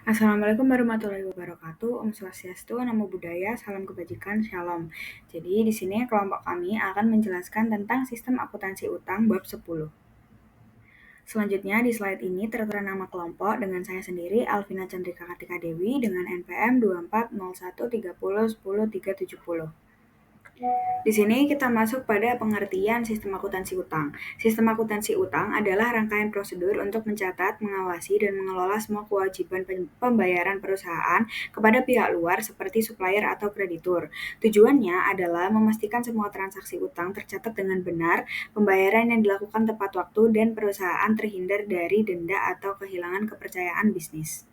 Assalamualaikum warahmatullahi wabarakatuh. Om Swastiastu, Namo Buddhaya, Salam Kebajikan, Shalom. Jadi di sini kelompok kami akan menjelaskan tentang sistem akuntansi utang bab 10. Selanjutnya di slide ini tertera nama kelompok dengan saya sendiri Alvina Chandrika Kartika Dewi dengan NPM 240130100370. Di sini kita masuk pada pengertian sistem akuntansi utang. Sistem akuntansi utang adalah rangkaian prosedur untuk mencatat, mengawasi, dan mengelola semua kewajiban pembayaran perusahaan kepada pihak luar seperti supplier atau kreditur. Tujuannya adalah memastikan semua transaksi utang tercatat dengan benar, pembayaran yang dilakukan tepat waktu, dan perusahaan terhindar dari denda atau kehilangan kepercayaan bisnis.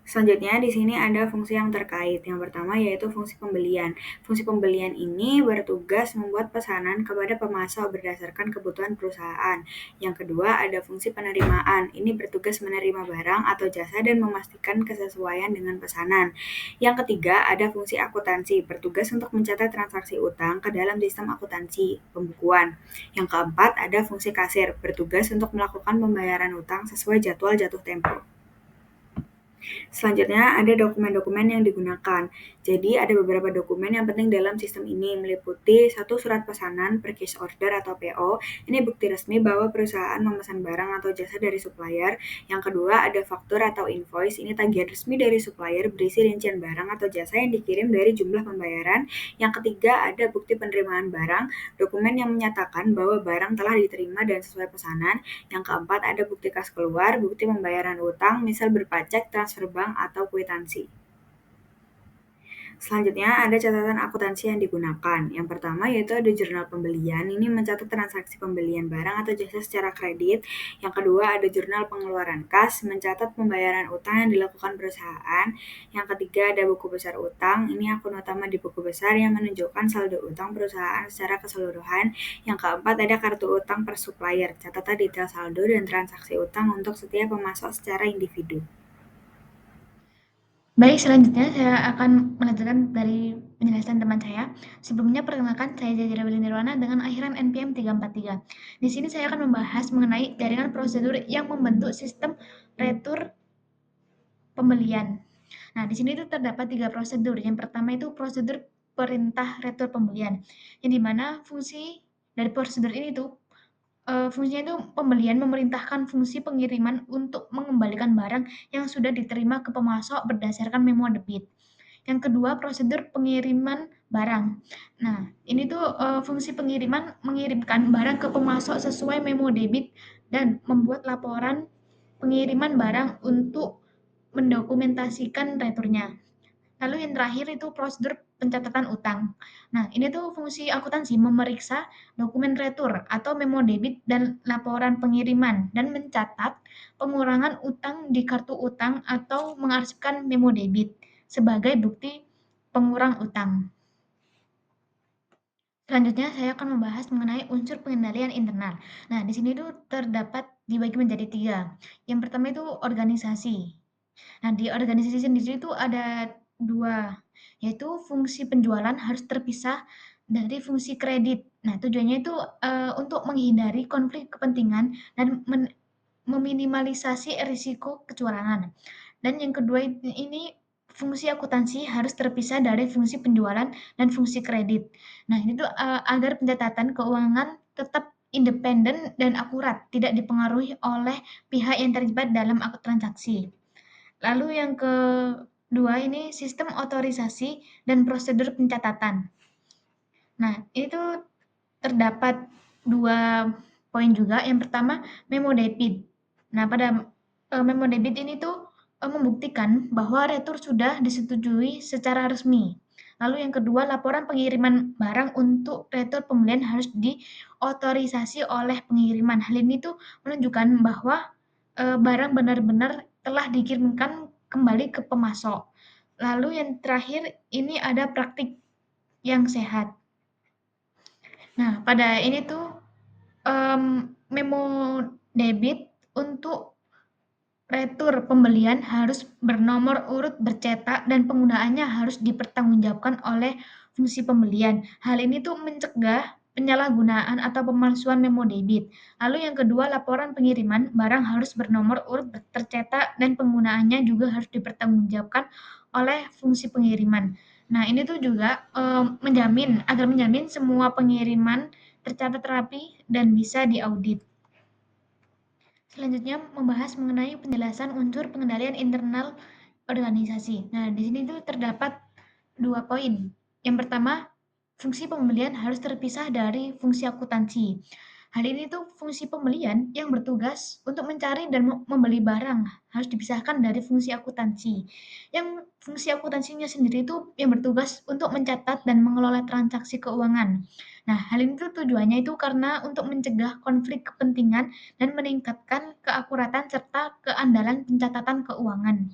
Selanjutnya di sini ada fungsi yang terkait. Yang pertama yaitu fungsi pembelian. Fungsi pembelian ini bertugas membuat pesanan kepada pemasok berdasarkan kebutuhan perusahaan. Yang kedua ada fungsi penerimaan. Ini bertugas menerima barang atau jasa dan memastikan kesesuaian dengan pesanan. Yang ketiga ada fungsi akuntansi, bertugas untuk mencatat transaksi utang ke dalam sistem akuntansi pembukuan. Yang keempat ada fungsi kasir, bertugas untuk melakukan pembayaran utang sesuai jadwal jatuh tempo. Selanjutnya ada dokumen-dokumen yang digunakan. Jadi ada beberapa dokumen yang penting dalam sistem ini meliputi satu surat pesanan purchase order atau PO. Ini bukti resmi bahwa perusahaan memesan barang atau jasa dari supplier. Yang kedua ada faktur atau invoice. Ini tagihan resmi dari supplier berisi rincian barang atau jasa yang dikirim dari jumlah pembayaran. Yang ketiga ada bukti penerimaan barang, dokumen yang menyatakan bahwa barang telah diterima dan sesuai pesanan. Yang keempat ada bukti kas keluar, bukti pembayaran utang, misal berpajak, transfer bank, atau kwitansi. Selanjutnya ada catatan akuntansi yang digunakan. Yang pertama yaitu ada jurnal pembelian, ini mencatat transaksi pembelian barang atau jasa secara kredit. Yang kedua ada jurnal pengeluaran kas, mencatat pembayaran utang yang dilakukan perusahaan. Yang ketiga ada buku besar utang, ini akun utama di buku besar yang menunjukkan saldo utang perusahaan secara keseluruhan. Yang keempat ada kartu utang per supplier, catatan detail saldo dan transaksi utang untuk setiap pemasok secara individu. Baik, selanjutnya saya akan melanjutkan dari penjelasan teman saya. Sebelumnya perkenalkan saya Jajara Willy Nirwana dengan akhiran NPM 343. Di sini saya akan membahas mengenai jaringan prosedur yang membentuk sistem retur pembelian. Nah, di sini itu terdapat 3 prosedur. Yang pertama itu prosedur perintah retur pembelian, yang dimana fungsi dari prosedur ini tuh fungsinya itu pembelian memerintahkan fungsi pengiriman untuk mengembalikan barang yang sudah diterima ke pemasok berdasarkan memo debit. Yang kedua, prosedur pengiriman barang. Nah, ini tuh fungsi pengiriman mengirimkan barang ke pemasok sesuai memo debit dan membuat laporan pengiriman barang untuk mendokumentasikan returnya. Lalu yang terakhir itu prosedur pencatatan utang. Nah, ini tuh fungsi akuntansi memeriksa dokumen retur atau memo debit dan laporan pengiriman dan mencatat pengurangan utang di kartu utang atau mengarsipkan memo debit sebagai bukti pengurang utang. Selanjutnya saya akan membahas mengenai unsur pengendalian internal. Nah, di sini tuh terdapat dibagi menjadi 3. Yang pertama itu organisasi. Nah, di organisasi sendiri itu ada 2, yaitu fungsi penjualan harus terpisah dari fungsi kredit. Nah, tujuannya itu untuk menghindari konflik kepentingan dan meminimalisasi risiko kecurangan. Dan yang kedua ini fungsi akuntansi harus terpisah dari fungsi penjualan dan fungsi kredit. Nah, ini tuh agar pencatatan keuangan tetap independen dan akurat, tidak dipengaruhi oleh pihak yang terlibat dalam transaksi. Lalu yang kedua ini sistem otorisasi dan prosedur pencatatan. Nah, itu terdapat 2 poin juga. Yang pertama, memo debit. Nah, pada memo debit ini tuh membuktikan bahwa retur sudah disetujui secara resmi. Lalu yang kedua, laporan pengiriman barang untuk retur pembelian harus diotorisasi oleh pengiriman. Hal ini tuh menunjukkan bahwa barang benar-benar telah dikirimkan kembali ke pemasok. Lalu yang terakhir ini ada praktik yang sehat. Nah, pada ini tuh memo debit untuk retur pembelian harus bernomor urut bercetak dan penggunaannya harus dipertanggungjawabkan oleh fungsi pembelian. Hal ini tuh mencegah penyalahgunaan atau pemalsuan memo debit. Lalu yang kedua, laporan pengiriman barang harus bernomor urut tercetak dan penggunaannya juga harus dipertanggungjawabkan oleh fungsi pengiriman. Nah, ini tuh juga menjamin semua pengiriman tercatat rapi dan bisa diaudit. Selanjutnya membahas mengenai penjelasan unsur pengendalian internal organisasi. Nah, di sini tuh terdapat 2 poin. Yang pertama, fungsi pembelian harus terpisah dari fungsi akuntansi. Hal ini tuh fungsi pembelian yang bertugas untuk mencari dan membeli barang harus dipisahkan dari fungsi akuntansi. Yang fungsi akuntansinya sendiri itu yang bertugas untuk mencatat dan mengelola transaksi keuangan. Nah, hal ini tuh tujuannya itu karena untuk mencegah konflik kepentingan dan meningkatkan keakuratan serta keandalan pencatatan keuangan.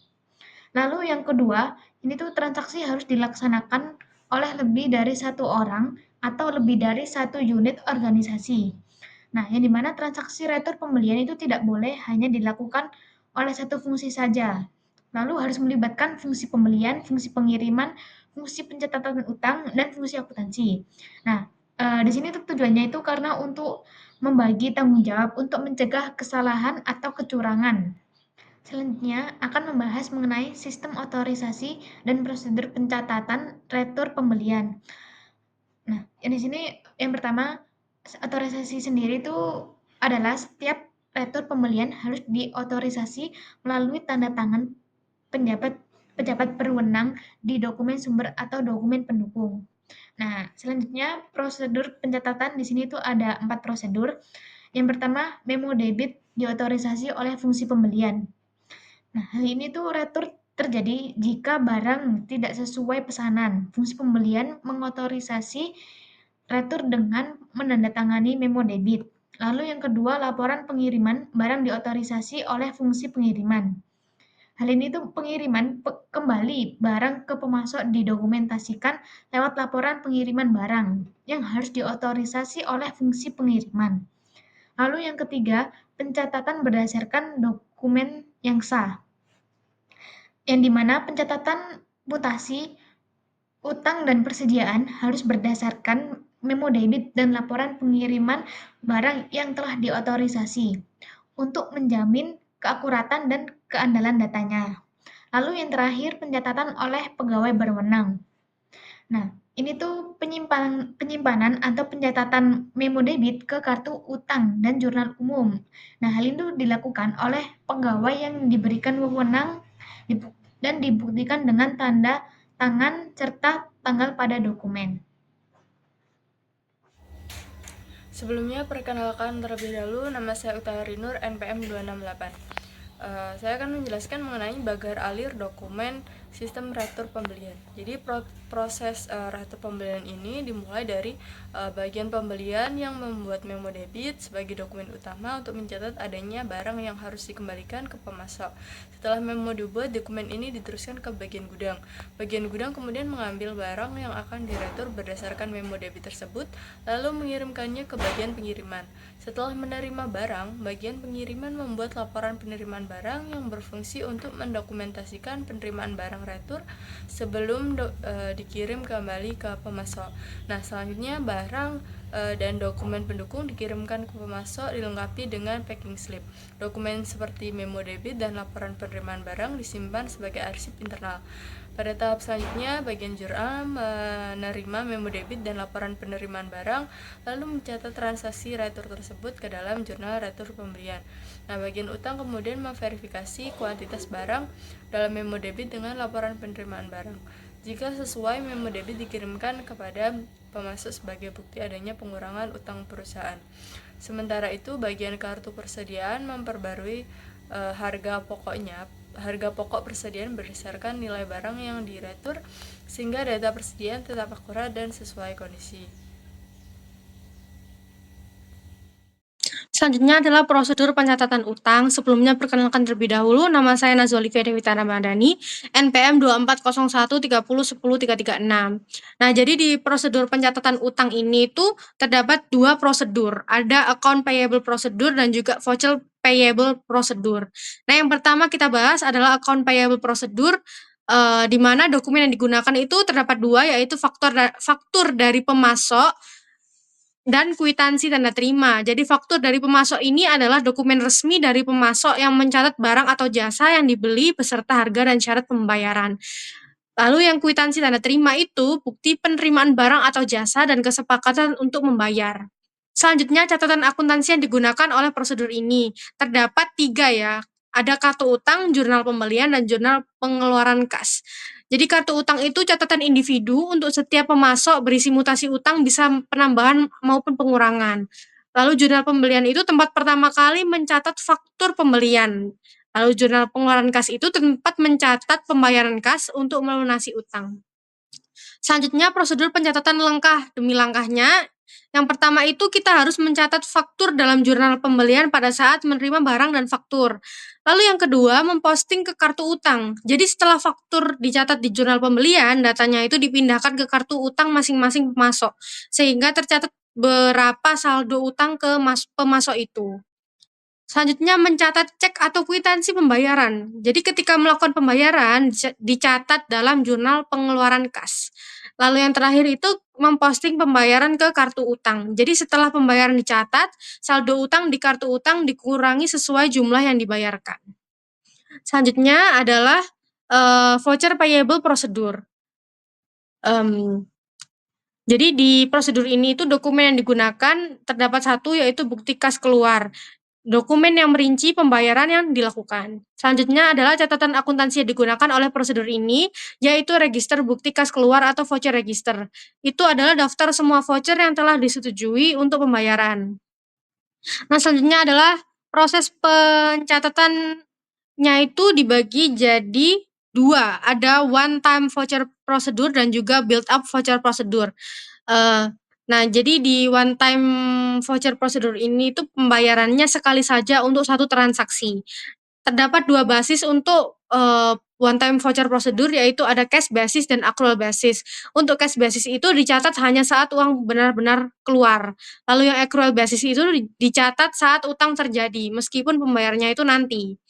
Lalu yang kedua, ini tuh transaksi harus dilaksanakan oleh lebih dari satu orang atau lebih dari satu unit organisasi. Nah, yang dimana transaksi retur pembelian itu tidak boleh hanya dilakukan oleh satu fungsi saja. Lalu harus melibatkan fungsi pembelian, fungsi pengiriman, fungsi pencatatan utang, dan fungsi akuntansi. Nah, di sini tuh tujuannya itu karena untuk membagi tanggung jawab untuk mencegah kesalahan atau kecurangan. Selanjutnya akan membahas mengenai sistem otorisasi dan prosedur pencatatan retur pembelian. Nah, di sini yang pertama, otorisasi sendiri itu adalah setiap retur pembelian harus diotorisasi melalui tanda tangan penjabat pejabat berwenang di dokumen sumber atau dokumen pendukung. Nah, selanjutnya prosedur pencatatan di sini itu ada 4 prosedur. Yang pertama, memo debit diotorisasi oleh fungsi pembelian. Nah, hal ini tuh retur terjadi jika barang tidak sesuai pesanan. Fungsi pembelian mengotorisasi retur dengan menandatangani memo debit. Lalu yang kedua, laporan pengiriman barang diotorisasi oleh fungsi pengiriman. Hal ini tuh pengiriman kembali barang ke pemasok didokumentasikan lewat laporan pengiriman barang yang harus diotorisasi oleh fungsi pengiriman. Lalu yang ketiga, pencatatan berdasarkan dokumen yang sah, yang dimana pencatatan mutasi utang dan persediaan harus berdasarkan memo debit dan laporan pengiriman barang yang telah diotorisasi untuk menjamin keakuratan dan keandalan datanya. Lalu yang terakhir, pencatatan oleh pegawai berwenang. Nah, ini tuh penyimpanan atau pencatatan memo debit ke kartu utang dan jurnal umum. Nah, hal itu dilakukan oleh pegawai yang diberikan wewenang dan dibuktikan dengan tanda tangan serta tanggal pada dokumen. Sebelumnya, perkenalkan terlebih dahulu, nama saya Utari Nur, NPM 268. Saya akan menjelaskan mengenai bagar alir dokumen sistem retur pembelian. Jadi proses retur pembelian ini dimulai dari bagian pembelian yang membuat memo debit sebagai dokumen utama untuk mencatat adanya barang yang harus dikembalikan ke pemasok. Setelah memo dibuat, dokumen ini diteruskan ke bagian gudang. Bagian gudang kemudian mengambil barang yang akan diretur berdasarkan memo debit tersebut, lalu mengirimkannya ke bagian pengiriman. Setelah menerima barang, bagian pengiriman membuat laporan penerimaan barang yang berfungsi untuk mendokumentasikan penerimaan barang retur sebelum dikirim kembali ke pemasok. Nah, selanjutnya barang dan dokumen pendukung dikirimkan ke pemasok dilengkapi dengan packing slip. Dokumen seperti memo debit dan laporan penerimaan barang disimpan sebagai arsip internal. Pada tahap selanjutnya, bagian jurnal menerima memo debit dan laporan penerimaan barang, lalu mencatat transaksi retur tersebut ke dalam jurnal retur pembelian. Nah, bagian utang kemudian memverifikasi kuantitas barang dalam memo debit dengan laporan penerimaan barang. Jika sesuai, memo debit dikirimkan kepada pemasok sebagai bukti adanya pengurangan utang perusahaan. Sementara itu, bagian kartu persediaan memperbarui harga pokok persediaan berdasarkan nilai barang yang diretur sehingga data persediaan tetap akurat dan sesuai kondisi. Selanjutnya adalah prosedur pencatatan utang. Sebelumnya perkenalkan terlebih dahulu, nama saya Nazwa Olivia Dewita Ramadhani, NPM 2401 30 10 336. Nah, jadi di prosedur pencatatan utang ini tuh terdapat 2 prosedur. Ada account payable procedure dan juga voucher payable procedure. Nah, yang pertama kita bahas adalah account payable procedure, di mana dokumen yang digunakan itu terdapat 2, yaitu faktur dari pemasok dan kwitansi tanda terima. Jadi faktur dari pemasok ini adalah dokumen resmi dari pemasok yang mencatat barang atau jasa yang dibeli beserta harga dan syarat pembayaran. Lalu yang kwitansi tanda terima itu bukti penerimaan barang atau jasa dan kesepakatan untuk membayar. Selanjutnya, catatan akuntansi yang digunakan oleh prosedur ini. Terdapat 3 ya, ada kartu utang, jurnal pembelian, dan jurnal pengeluaran kas. Jadi kartu utang itu catatan individu untuk setiap pemasok berisi mutasi utang bisa penambahan maupun pengurangan. Lalu jurnal pembelian itu tempat pertama kali mencatat faktur pembelian. Lalu jurnal pengeluaran kas itu tempat mencatat pembayaran kas untuk melunasi utang. Selanjutnya prosedur pencatatan langkah demi langkahnya. Yang pertama itu kita harus mencatat faktur dalam jurnal pembelian pada saat menerima barang dan faktur. Lalu yang kedua, memposting ke kartu utang. Jadi setelah faktur dicatat di jurnal pembelian, datanya itu dipindahkan ke kartu utang masing-masing pemasok, sehingga tercatat berapa saldo utang ke pemasok itu. Selanjutnya mencatat cek atau kwitansi pembayaran. Jadi ketika melakukan pembayaran dicatat dalam jurnal pengeluaran kas. Lalu yang terakhir itu memposting pembayaran ke kartu utang. Jadi setelah pembayaran dicatat, saldo utang di kartu utang dikurangi sesuai jumlah yang dibayarkan. Selanjutnya adalah voucher payable prosedur. Jadi di prosedur ini itu dokumen yang digunakan terdapat satu yaitu bukti kas keluar. Dokumen yang merinci pembayaran yang dilakukan. Selanjutnya adalah catatan akuntansi yang digunakan oleh prosedur ini, yaitu register bukti kas keluar atau voucher register. Itu adalah daftar semua voucher yang telah disetujui untuk pembayaran. Nah, selanjutnya adalah proses pencatatannya itu dibagi jadi 2, ada one time voucher prosedur dan juga build up voucher prosedur. Nah, jadi di one time voucher prosedur ini itu pembayarannya sekali saja untuk satu transaksi. Terdapat 2 basis untuk, one time voucher prosedur yaitu ada cash basis dan accrual basis. Untuk cash basis itu dicatat hanya saat uang benar-benar keluar. Lalu yang accrual basis itu dicatat saat utang terjadi meskipun pembayarannya itu nanti.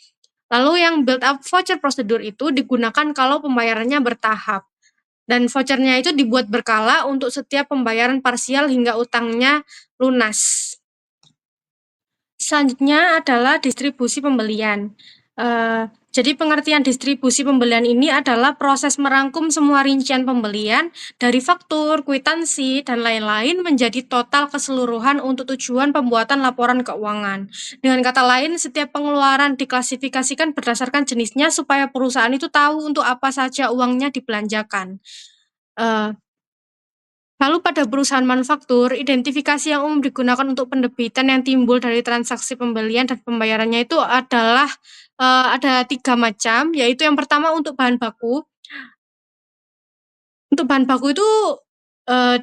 Lalu yang build up voucher prosedur itu digunakan kalau pembayarannya bertahap. Dan vouchernya itu dibuat berkala untuk setiap pembayaran parsial hingga utangnya lunas. Selanjutnya adalah distribusi pembelian. Jadi pengertian distribusi pembelian ini adalah proses merangkum semua rincian pembelian dari faktur, kwitansi, dan lain-lain menjadi total keseluruhan untuk tujuan pembuatan laporan keuangan. Dengan kata lain, setiap pengeluaran diklasifikasikan berdasarkan jenisnya supaya perusahaan itu tahu untuk apa saja uangnya dibelanjakan. Lalu pada perusahaan manufaktur, identifikasi yang umum digunakan untuk penerbitan yang timbul dari transaksi pembelian dan pembayarannya itu adalah, ada 3 macam, yaitu yang pertama untuk bahan baku. Untuk bahan baku itu,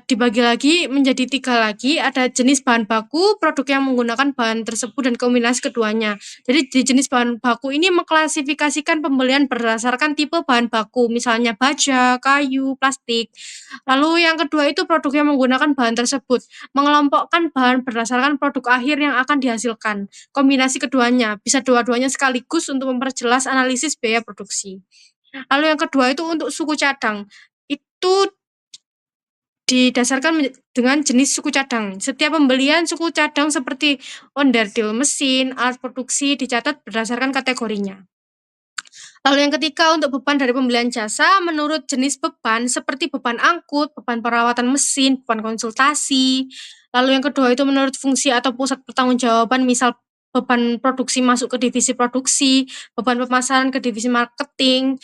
dibagi lagi menjadi 3 lagi, ada jenis bahan baku, produk yang menggunakan bahan tersebut dan kombinasi keduanya. Jadi di jenis bahan baku ini mengklasifikasikan pembelian berdasarkan tipe bahan baku, misalnya baja, kayu, plastik. Lalu yang kedua itu produk yang menggunakan bahan tersebut, mengelompokkan bahan berdasarkan produk akhir yang akan dihasilkan. Kombinasi keduanya, bisa dua-duanya sekaligus untuk memperjelas analisis biaya produksi. Lalu yang kedua itu untuk suku cadang. Itu didasarkan dengan jenis suku cadang. Setiap pembelian suku cadang seperti onderdil mesin, alat produksi dicatat berdasarkan kategorinya. Lalu yang ketiga untuk beban dari pembelian jasa menurut jenis beban seperti beban angkut, beban perawatan mesin, beban konsultasi. Lalu yang kedua itu menurut fungsi atau pusat pertanggungjawaban misal beban produksi masuk ke divisi produksi, beban pemasaran ke divisi marketing.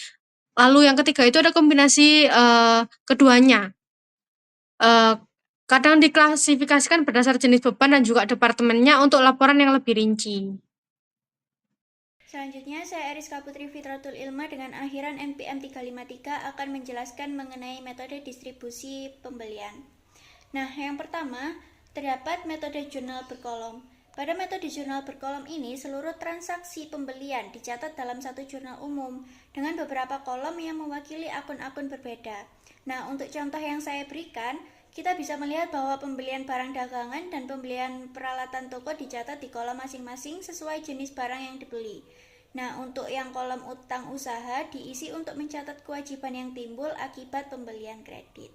Lalu yang ketiga itu ada kombinasi, keduanya. Kadang diklasifikasikan berdasar jenis beban dan juga departemennya untuk laporan yang lebih rinci. Selanjutnya, saya Eriska Putri Fitratul Ilma dengan akhiran NPM 353 akan menjelaskan mengenai metode distribusi pembelian. Nah, yang pertama, terdapat metode jurnal berkolom. Pada metode jurnal berkolom ini, seluruh transaksi pembelian dicatat dalam satu jurnal umum dengan beberapa kolom yang mewakili akun-akun berbeda. Nah, untuk contoh yang saya berikan, kita bisa melihat bahwa pembelian barang dagangan dan pembelian peralatan toko dicatat di kolom masing-masing sesuai jenis barang yang dibeli. Nah, untuk yang kolom utang usaha diisi untuk mencatat kewajiban yang timbul akibat pembelian kredit.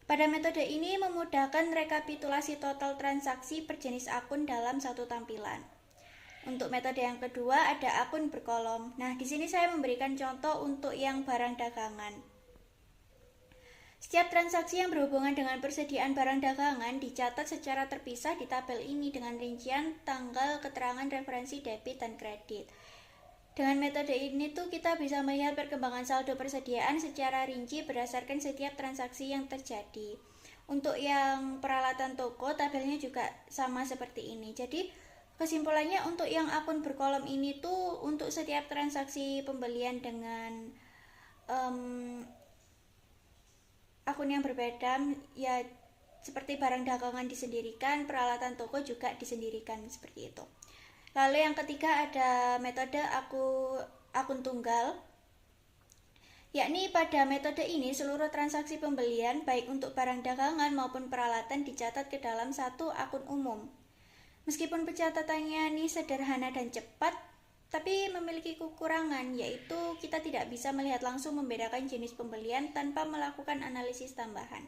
Pada metode ini memudahkan rekapitulasi total transaksi per jenis akun dalam satu tampilan. Untuk metode yang kedua ada akun berkolom. Nah, di sini saya memberikan contoh untuk yang barang dagangan. Setiap transaksi yang berhubungan dengan persediaan barang dagangan dicatat secara terpisah di tabel ini dengan rincian tanggal keterangan referensi debit dan kredit. Dengan metode ini tuh kita bisa melihat perkembangan saldo persediaan secara rinci berdasarkan setiap transaksi yang terjadi. Untuk yang peralatan toko, tabelnya juga sama seperti ini. Jadi kesimpulannya untuk yang akun berkolom ini tuh untuk setiap transaksi pembelian dengan akun yang berbeda, ya seperti barang dagangan disendirikan, peralatan toko juga disendirikan seperti itu. Lalu yang ketiga ada metode akun tunggal, yakni pada metode ini seluruh transaksi pembelian baik untuk barang dagangan maupun peralatan dicatat ke dalam satu akun umum. Meskipun pencatatannya ini sederhana dan cepat, tapi memiliki kekurangan, yaitu kita tidak bisa melihat langsung membedakan jenis pembelian tanpa melakukan analisis tambahan.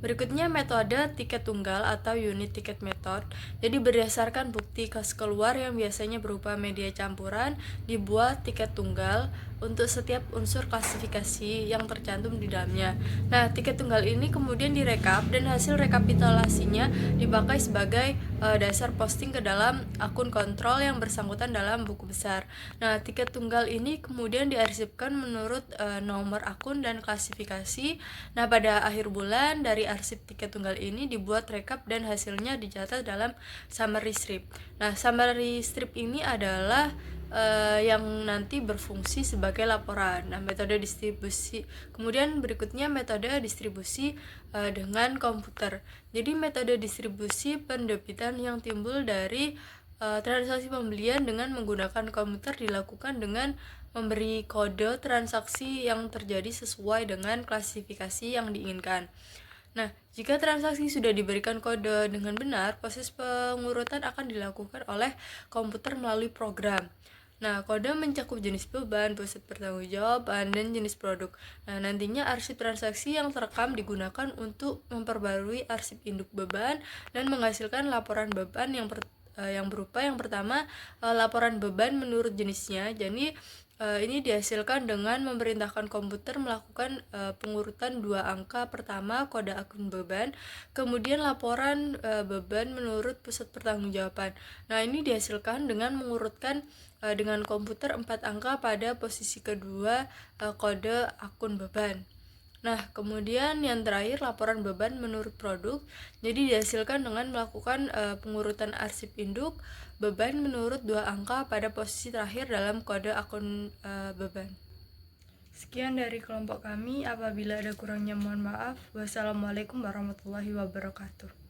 Berikutnya metode tiket tunggal atau unit ticket method. Jadi berdasarkan bukti kas keluar yang biasanya berupa media campuran, dibuat tiket tunggal untuk setiap unsur klasifikasi yang tercantum di dalamnya. Nah, tiket tunggal ini kemudian direkap dan hasil rekapitulasinya dipakai sebagai dasar posting ke dalam akun kontrol yang bersangkutan dalam buku besar. Nah, tiket tunggal ini kemudian diarsipkan menurut nomor akun dan klasifikasi. Nah, pada akhir bulan dari arsip tiket tunggal ini dibuat rekap dan hasilnya dicatat dalam summary strip. Nah, summary strip ini adalah yang nanti berfungsi sebagai laporan. Nah, metode distribusi. Kemudian berikutnya metode distribusi dengan komputer. Jadi metode distribusi pendebitan yang timbul dari transaksi pembelian dengan menggunakan komputer dilakukan dengan memberi kode transaksi yang terjadi sesuai dengan klasifikasi yang diinginkan. Nah, jika transaksi sudah diberikan kode dengan benar, proses pengurutan akan dilakukan oleh komputer melalui program. Nah, kode mencakup jenis beban, pusat pertanggungjawaban, dan jenis produk. Nah, nantinya arsip transaksi yang terekam digunakan untuk memperbarui arsip induk beban dan menghasilkan laporan beban yang berupa yang pertama laporan beban menurut jenisnya. Jadi ini dihasilkan dengan memerintahkan komputer melakukan pengurutan 2 angka pertama kode akun beban, kemudian laporan beban menurut pusat pertanggungjawaban. Nah, ini dihasilkan dengan mengurutkan dengan komputer 4 angka pada posisi kedua kode akun beban. Nah, kemudian yang terakhir laporan beban menurut produk. Jadi dihasilkan dengan melakukan pengurutan arsip induk beban menurut 2 angka pada posisi terakhir dalam kode akun beban. Sekian dari kelompok kami. Apabila ada kurangnya mohon maaf. Wassalamualaikum warahmatullahi wabarakatuh.